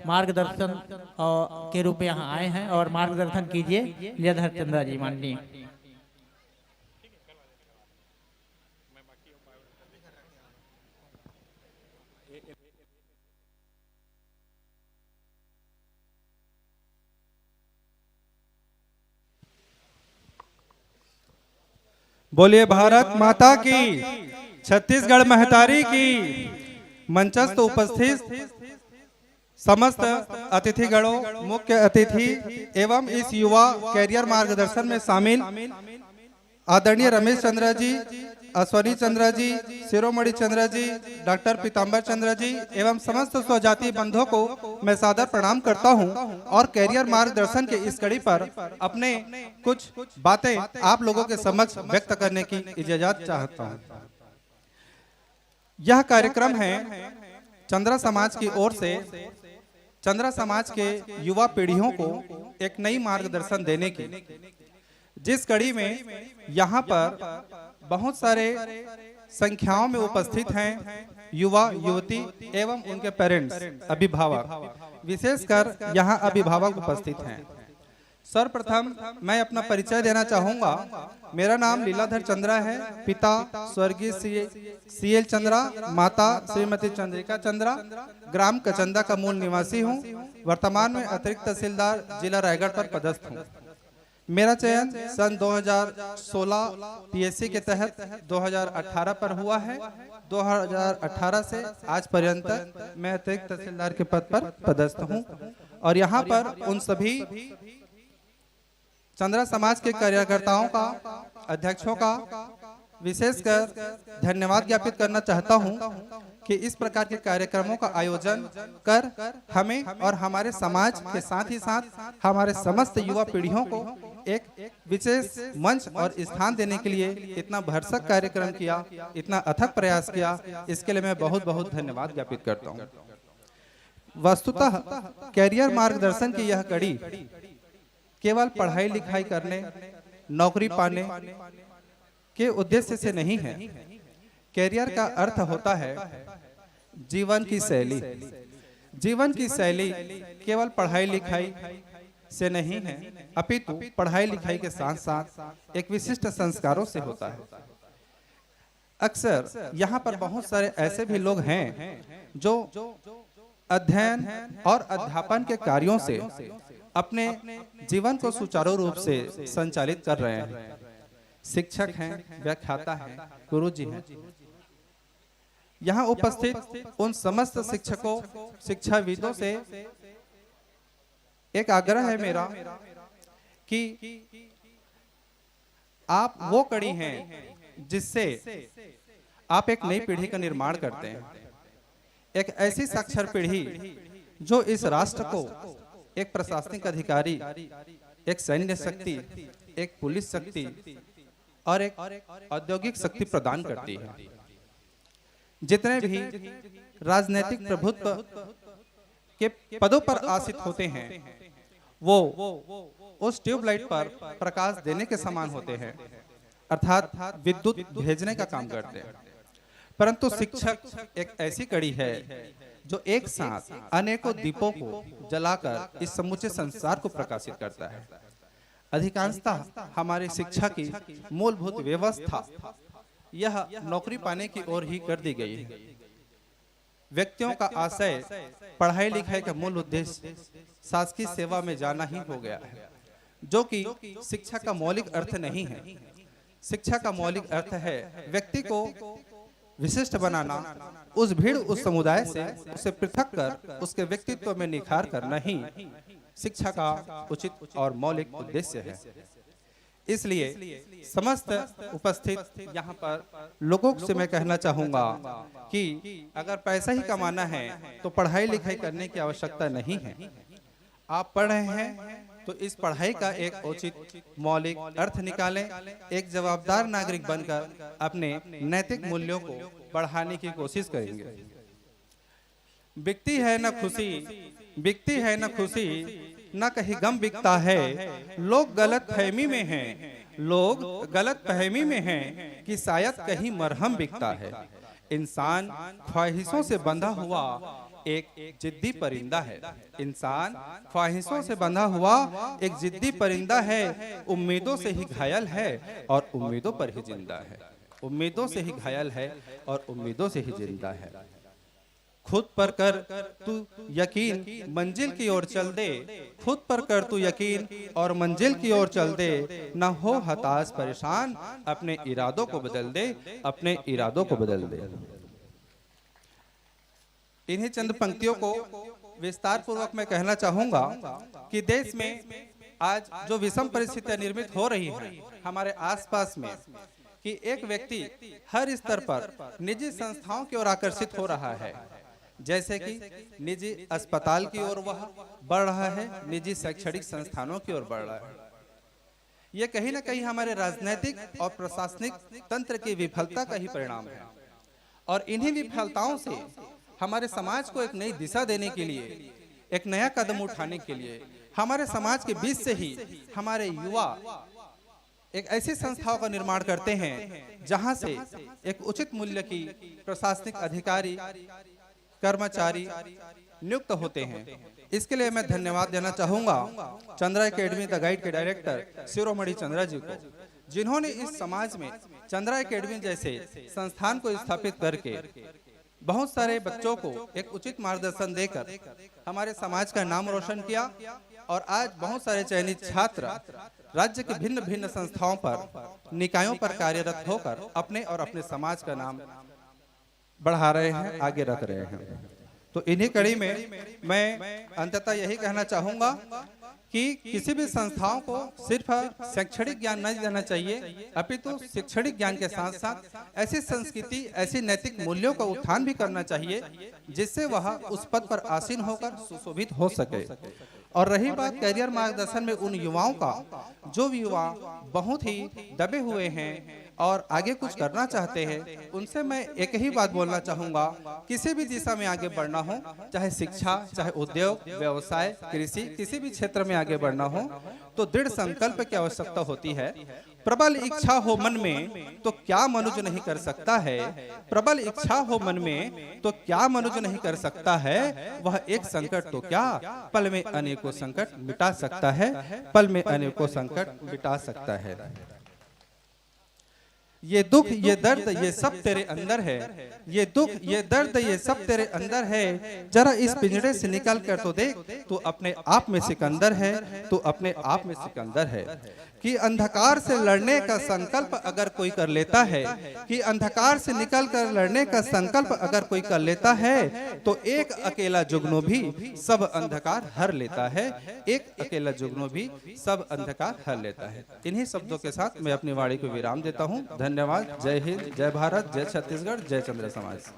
मार्गदर्शन के रूप में यहाँ आए हैं और मार्गदर्शन कीजिए लीलाधर चंद्रा जी माननीय। बोलिए भारत माता की, छत्तीसगढ़ महतारी की। मंचस्थ उपस्थित समस्त अतिथिगणों, मुख्य अतिथि एवं इस युवा कैरियर मार्गदर्शन में शामिल आदरणीय रमेश चंद्र जी, अश्वनी चंद्र जी, शिरोमणि चंद्र जी, डॉक्टर पीताम्बर चंद्र जी एवं समस्त स्वजाति बंधुओं को मैं सादर प्रणाम करता हूं और कैरियर मार्गदर्शन के इस कड़ी पर अपने कुछ बातें आप लोगों के समक्ष व्यक्त करने की इजाजत चाहता हूं। यह कार्यक्रम है चंद्रा समाज की ओर से चंद्रा समाज के युवा पीढ़ियों को एक नई मार्गदर्शन देने की, जिस कड़ी में यहाँ पर बहुत सारे संख्याओं में उपस्थित हैं युवा युवती एवं उनके पेरेंट्स, अभिभावक, विशेषकर यहाँ अभिभावक उपस्थित हैं। सर्वप्रथम मैं अपना परिचय देना चाहूंगा। मेरा नाम लीलाधर चंद्रा है। पिता स्वर्गीय CL चंद्रा, माता श्रीमती चंद्रिका चंद्रा, ग्राम कचंदा का मूल निवासी हूँ। वर्तमान में अतिरिक्त तहसीलदार जिला रायगढ़ पर पदस्थ हूँ। मेरा चयन सन 2016 PSC के तहत 2018 पर हुआ है। 2018 से आज पर्यंत मैं अतिरिक्त तहसीलदार के पद पर पदस्थ हूँ और यहाँ पर उन सभी चंद्रा समाज के कार्यकर्ताओं का, अध्यक्षों का विशेषकर धन्यवाद ज्ञापित करना चाहता हूं कि इस प्रकार के कार्यक्रमों का आयोजन कर हमें और हमारे समाज के साथ ही साथ हमारे समस्त युवा पीढ़ियों को एक विशेष मंच और स्थान देने के लिए इतना भरसक कार्यक्रम किया, इतना अथक प्रयास किया, इसके लिए मैं बहुत बहुत धन्यवाद ज्ञापित करता हूं। वस्तुतः कैरियर मार्गदर्शन की यह कड़ी केवल पढ़ाई लिखाई करने, नौकरी पाने के उद्देश्य से नहीं है। कैरियर का अर्थ होता है जीवन की शैली। जीवन की शैली केवल पढ़ाई लिखाई से नहीं है, अपितु पढ़ाई लिखाई के साथ साथ एक विशिष्ट संस्कारों से होता है। अक्सर यहाँ पर बहुत सारे ऐसे भी लोग हैं जो अध्ययन और अध्यापन के कार्यों से अपने जीवन को सुचारू रूप से संचालित कर रहे हैं। शिक्षक हैं, व्याख्याता हैं, गुरुजी हैं। यहाँ उपस्थित उन समस्त शिक्षकों, शिक्षाविदों से एक आग्रह है मेरा कि आप वो कड़ी हैं जिससे आप एक नई पीढ़ी का निर्माण करते हैं। एक ऐसी साक्षर पीढ़ी जो इस राष्ट्र को एक प्रशासनिक अधिकारी, एक सैन्य शक्ति, एक पुलिस शक्ति और एक औद्योगिक शक्ति प्रदान करती है। जितने भी राजनीतिक प्रभुत्व के पदों पर आसीन होते हैं वो उस ट्यूबलाइट पर प्रकाश देने के समान होते हैं, अर्थात विद्युत भेजने का काम करते हैं। परंतु शिक्षक एक ऐसी कड़ी है जो एक साथ अनेकों दीपों को जलाकर इस समूचे संसार को प्रकाशित करता है। अधिकांशतः हमारी शिक्षा की मूलभूत व्यवस्था यह नौकरी पाने की ओर ही कर दी गई है। व्यक्तियों का आशय पढ़ाई लिखाई का मूल उद्देश्य शासकीय सेवा में जाना ही हो गया है, जो कि शिक्षा का मौलिक अर्थ नहीं है। शिक्षा का मौलिक अर्थ है व्यक्ति को विशिष्ट बनाना, उस भीड़, उस समुदाय से उसे पृथक कर उसके व्यक्तित्व में निखार करना ही शिक्षा का उचित और मौलिक उद्देश्य है। इसलिए समस्त उपस्थित यहाँ पर लोगों से मैं कहना चाहूँगा कि अगर पैसा ही कमाना है तो पढ़ाई लिखाई करने की आवश्यकता नहीं है। आप पढ़ रहे हैं तो इस पढ़ाई का एक उचित मौलिक अर्थ निकालें, एक जवाबदार नागरिक बनकर अपने नैतिक मूल्यों को बढ़ाने की कोशिश करेंगे। बिकती है न खुशी, बिकती है न खुशी, न कहीं गम बिकता है। लोग गलत फहमी में हैं, लोग गलत फहमी में हैं कि शायद कहीं मरहम बिकता है। इंसान ख्वाहिशों से बंधा हुआ एक जिद्दी परिंदा है। इंसान ख्वाहिशों से बंधा हुआ एक जिद्दी परिंदा है, उम्मीदों से ही घायल है और उम्मीदों पर ही जिंदा है। उम्मीदों से ही घायल है और उम्मीदों से ही जिंदा है। खुद पर कर तू यकीन, मंजिल की ओर चल दे। खुद पर कर तू यकीन और मंजिल की ओर चल दे। न हो हताश परेशान, अपने इरादों को बदल दे, अपने इरादों को बदल दे। इन्हीं चंद पंक्तियों को विस्तार पूर्वक मैं कहना चाहूंगा कि देश में आज जो विषम परिस्थितियां निर्मित हो रही हैं हमारे आसपास में, कि एक व्यक्ति हर स्तर पर निजी संस्थाओं की ओर आकर्षित हो रहा है, जैसे कि निजी अस्पताल की ओर वह बढ़ रहा है, निजी शैक्षणिक संस्थानों की ओर बढ़ रहा है। यह कहीं ना कहीं हमारे राजनीतिक और प्रशासनिक तंत्र की विफलता का ही परिणाम है। और इन्हीं विफलताओं से हमारे समाज को एक नई दिशा देने के लिए, एक नया कदम उठाने के लिए, हमारे समाज के बीच से ही हमारे युवा एक ऐसी संस्थाओं का निर्माण करते हैं जहां से एक उचित मूल्य की प्रशासनिक अधिकारी, कर्मचारी नियुक्त होते हैं। इसके लिए मैं धन्यवाद देना चाहूंगा चंद्रा एकेडमी द गाइड के डायरेक्टर शिरोमणि चंद्रा जी को, जिन्होंने इस समाज में चंद्रा एकेडमी जैसे संस्थान को स्थापित करके बहुत सारे बच्चों को एक उचित मार्गदर्शन देकर हमारे समाज का नाम रोशन किया। और आज बहुत सारे चयनित छात्र राज्य के भिन्न भिन्न संस्थाओं पर, निकायों पर कार्यरत होकर अपने और अपने समाज का नाम बढ़ा रहे हैं, आगे रख रहे हैं। तो इन्हीं कड़ी में मैं अंततः यही कहना चाहूंगा कि किसी भी संस्थाओं को सिर्फ शैक्षणिक ज्ञान नहीं देना चाहिए, अपितु शैक्षणिक ज्ञान के साथ साथ ऐसी संस्कृति, ऐसी नैतिक मूल्यों का उत्थान भी करना चाहिए जिससे वह उस पद पर आसीन होकर सुशोभित हो सके। और रही बात कैरियर मार्गदर्शन में उन युवाओं का, जो युवा बहुत ही दबे हुए हैं और आगे कुछ करना चाहते हैं, उनसे मैं एक ही बात बोलना चाहूंगा, किसी भी दिशा में आगे बढ़ना हो, चाहे शिक्षा, चाहे उद्योग, व्यवसाय, कृषि, किसी भी क्षेत्र में आगे बढ़ना हो तो दृढ़ संकल्प की आवश्यकता होती है। प्रबल इच्छा हो मन में तो क्या मनुष्य नहीं कर सकता है। प्रबल इच्छा हो मन में तो क्या मनुष्य नहीं कर सकता है। वह एक संकट तो क्या, पल में अनेकों संकट मिटा सकता है, पल में अनेकों संकट मिटा सकता है। ये दुख, ये दर्द, ये सब तेरे अंदर है। ये दुख, ये दर्द, ये सब तेरे अंदर है। जरा इस पिंजरे से निकल कर तो देख, तू अपने आप में सिकंदर है, तू अपने आप में सिकंदर है। कि अंधकार से लड़ने का संकल्प अगर कोई कर लेता है, कि अंधकार से निकल कर लड़ने का संकल्प अगर कोई कर लेता है तो एक अकेला जुगनू भी सब अंधकार हर लेता है। एक अकेला जुगनू भी सब अंधकार हर लेता है। इन्हीं शब्दों के साथ मैं अपनी वाणी को विराम देता हूँ। धन्यवाद। जय हिंद, जय भारत, जय छत्तीसगढ़, जय चंद्र समाज।